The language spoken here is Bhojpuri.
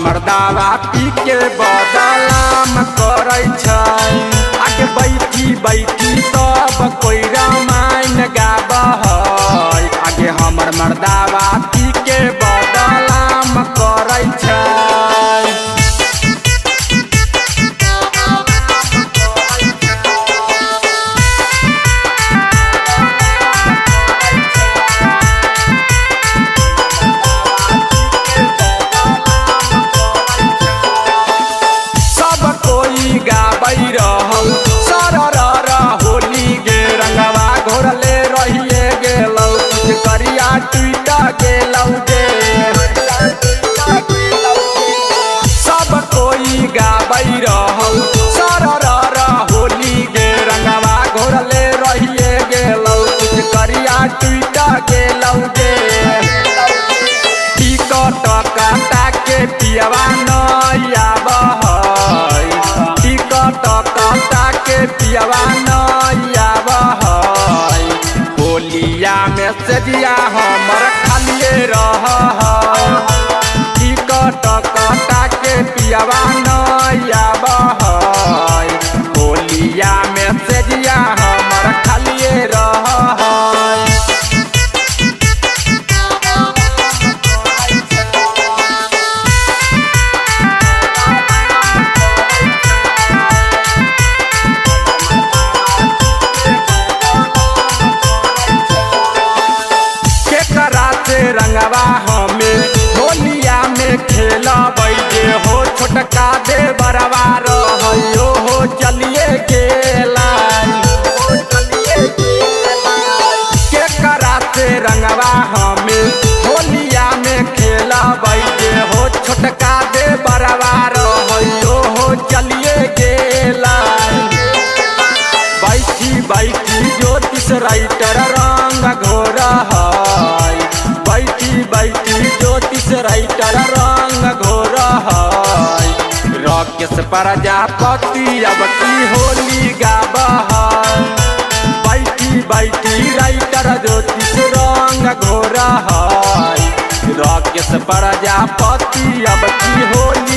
मर्दावा पी के बदलाम करे छै। आगे बैठी बैठी सब कोई रामायण गाबहै। आगे हमर मर्दावा पी के बदलाम करे छै। सब कोई गाबै रहौ सरर होली गे रंगवा घोरले रहिए गेलौ। कुछ करिया टूट गेलौ गे। टिकट काटा के पियवा नहीं आबहै। टिकट काटा के पियवा नहीं आबहै। होलिया में सजिया हमर खालिए रहै। टिकट काटा के पियवा नहीं आबहै। होलिया में सजिया हमर खालिए रहै। रंगवा हमें होलिया में खेलबै जे हो। छोटका दे बरवा रहियो हो चलिए गेला। के कराते रंगवा हमें होलिया में खेलबै जे हो। छोटका दे बरवा रहियो हो चलिए गेला। बैठी बैठी ज्योतिष राइटर रंग घोर है। बैठी बैठी ज्योतिष राइटर रंग घोर है। राकेश प्रजापति अब की होली गाबहै। बैठी बैठी राइटर ज्योतिष रंग घोर है। राकेश प्रजापति अब की होली